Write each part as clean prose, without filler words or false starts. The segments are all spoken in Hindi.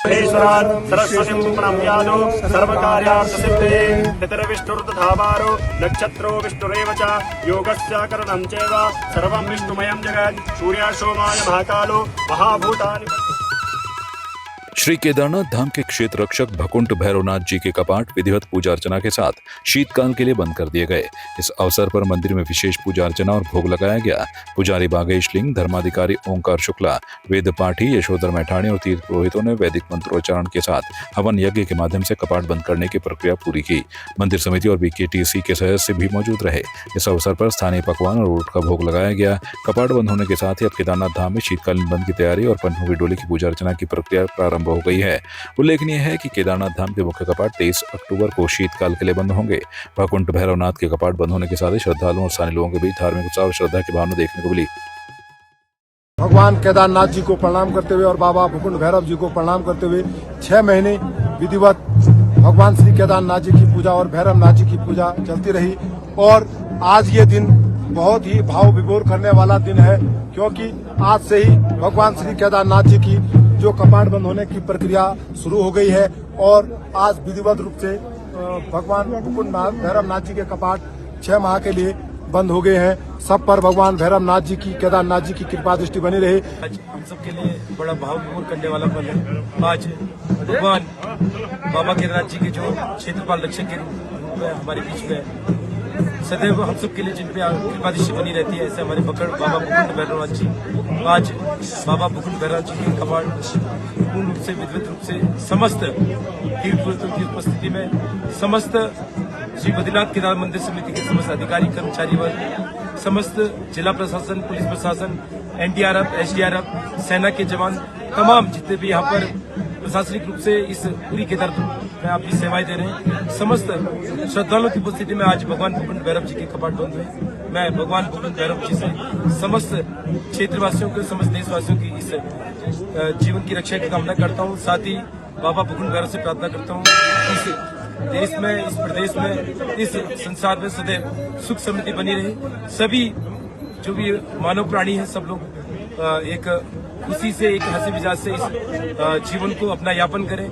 ईश्वरान् सरस्वतीं प्रणम्यादो सर्वकार्यार्थसिद्धये पितर्विष्णुर्दधावारो नक्षत्रो विष्णुरेव च योगस्य करणं चैव सर्वं विष्णुमयं जगत् सूर्य सोमाय महाकालो महाभूतानि। श्री केदारनाथ धाम के क्षेत्र रक्षक भकुंठ भैरवनाथ जी के कपाट विधिवत पूजा अर्चना के साथ शीतकाल के लिए बंद कर दिए गए। इस अवसर पर मंदिर में विशेष पूजा अर्चना और भोग लगाया गया। पुजारी बागेश लिंग, धर्माधिकारी ओंकार शुक्ला, वेद पाठी यशोधर मैठाणी और तीर्थ पुरोहितों ने वैदिक मंत्रोच्चारण के साथ हवन यज्ञ के माध्यम से कपाट बंद करने की प्रक्रिया पूरी की। मंदिर समिति और बीकेटीसी के सदस्य भी मौजूद रहे। इस अवसर पर स्थानीय पकवान और ऊंट का भोग लगाया गया। कपाट बंद होने के साथ ही अब केदारनाथ धाम में शीतकालीन बंद की तैयारी और पन्नों की डोली की पूजा अर्चना की प्रक्रिया प्रारंभ हो गई है। उल्लेखनीय है कि केदारनाथ धाम के मुख्य कपाट 23 अक्टूबर को शीतकाल के लिए बंद होंगे। भकुंठ भैरवनाथ के कपाट बंद होने के साथ ही श्रद्धालुओं और स्थानीय लोगों के बीच धार्मिक उत्साह और श्रद्धा की भावना देखने को मिली। भगवान केदारनाथ जी को प्रणाम करते हुए और बाबा भकुंठ भैरव जी को प्रणाम करते हुए 6 महीने विधिवत भगवान श्री केदारनाथ जी की पूजा और भैरवनाथ जी की पूजा चलती रही। और आज ये दिन बहुत ही भाव विभोर करने वाला दिन है, क्योंकि आज से ही भगवान श्री केदारनाथ जी की जो कपाट बंद होने की प्रक्रिया शुरू हो गई है और आज विधिवत रूप से भगवान भकुंठ भैरवनाथ जी के कपाट 6 माह के लिए बंद हो गए हैं। सब पर भगवान भैरवनाथ जी की, केदारनाथ जी की कृपा दृष्टि बनी रहे। आज हम सब के लिए बड़ा भाव विभोर करने वाला पल है। आज भगवान बाबा केदारनाथ जी के जो क्षेत्रपाल रक्षक के रूप में हमारे बीच में सदैव हम सब के लिए जिन पे कृपा दृष्टि बनी रहती है, ऐसे हमारे बाबा भकुंठ भैरवनाथ जी आज बाबा भकुंठ भैरवनाथ जी के कपाट पूर्ण रूप से विधिवत रूप से समस्त तीर्थ की उपस्थिति में समस्त श्री बद्रीनाथ केदार मंदिर समिति के समस्त अधिकारी कर्मचारी वर्ग, समस्त जिला प्रशासन, पुलिस प्रशासन, एनडीआरएफ, एसडीआरएफ, सेना के जवान, तमाम जितने भी यहाँ पर प्रशासनिक रूप से इस पूरी केदारनाथ में अपनी सेवाएं दे रहे हैं, समस्त श्रद्धालुओं की उपस्थिति में आज भगवान भकुंठ भैरव जी के कपाट बंद हुए। मैं भगवान भकुंठ भैरव जी से समस्त क्षेत्रवासियों के, समस्त देशवासियों की इस जीवन की रक्षा की कामना करता हूँ। साथ ही बाबा भकुंठ भैरव से प्रार्थना करता हूँ इस देश में, इस प्रदेश में, इस संसार में सदैव सुख समृद्धि बनी रही। सभी जो भी मानव प्राणी है, सब लोग एक खुशी से, एक हंसी मिजाज से इस जीवन को अपना यापन करें।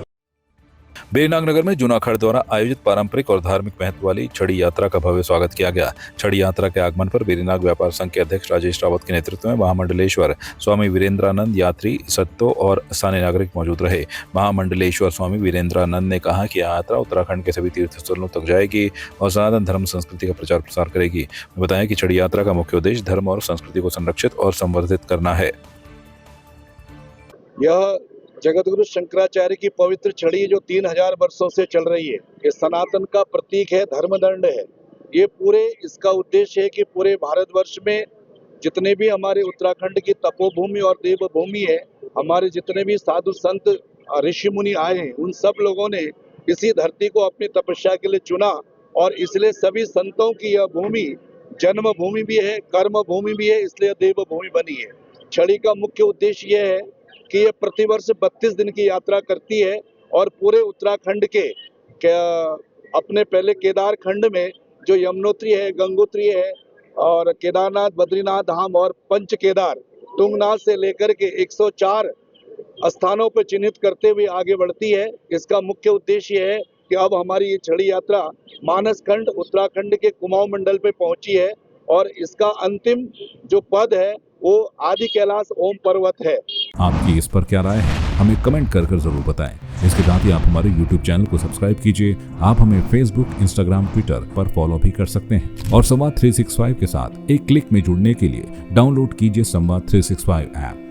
बेरनाग नगर में जूनागढ़ द्वारा आयोजित पारंपरिक और धार्मिक महत्व वाली छड़ी यात्रा का भव्य स्वागत किया गया। छड़ी यात्रा के आगमन पर बेरनाग व्यापार संघ के अध्यक्ष राजेश रावत के नेतृत्व में महामंडलेश्वर स्वामी वीरेंद्रानंद यात्री, सत्तो और स्थानीय नागरिक मौजूद रहे। महामंडलेश्वर स्वामी वीरेंद्रानंद ने कहा कि यात्रा उत्तराखंड के सभी तीर्थ स्थलों तक जाएगी और सनातन धर्म संस्कृति का प्रचार प्रसार करेगी। बताया कि छड़ी यात्रा का मुख्य उद्देश्य धर्म और संस्कृति को संरक्षित और संवर्धित करना है। यह जगतगुरु शंकराचार्य की पवित्र छड़ी जो 3000 वर्षों से चल रही है, ये सनातन का प्रतीक है, धर्मदंड है। ये पूरे इसका उद्देश्य है कि पूरे भारतवर्ष में जितने भी हमारे उत्तराखंड की तपोभूमि और देवभूमि है, हमारे जितने भी साधु संत ऋषि मुनि आए हैं, उन सब लोगों ने इसी धरती को अपनी तपस्या के लिए चुना और इसलिए सभी संतों की यह भूमि जन्म भूमि भी है, कर्म भूमि भी है, इसलिए देवभूमि बनी है। छड़ी का मुख्य उद्देश्य यह है कि ये प्रतिवर्ष 32 दिन की यात्रा करती है और पूरे उत्तराखंड के अपने पहले केदार खंड में जो यमुनोत्री है, गंगोत्री है और केदारनाथ, बद्रीनाथ धाम और पंच केदार, तुंगनाथ से लेकर के 104 स्थानों पर चिन्हित करते हुए आगे बढ़ती है। इसका मुख्य उद्देश्य है कि अब हमारी ये छड़ी यात्रा मानसखंड उत्तराखंड के कुमाऊं मंडल पे पहुंची है और इसका अंतिम जो पद है वो आदि कैलाश ओम पर्वत है। आपकी इस पर क्या राय है, हमें कमेंट कर जरूर बताएं। इसके साथ ही आप हमारे YouTube चैनल को सब्सक्राइब कीजिए। आप हमें Facebook, Instagram, Twitter पर फॉलो भी कर सकते हैं और संवाद 365 के साथ एक क्लिक में जुड़ने के लिए डाउनलोड कीजिए संवाद 365 ऐप।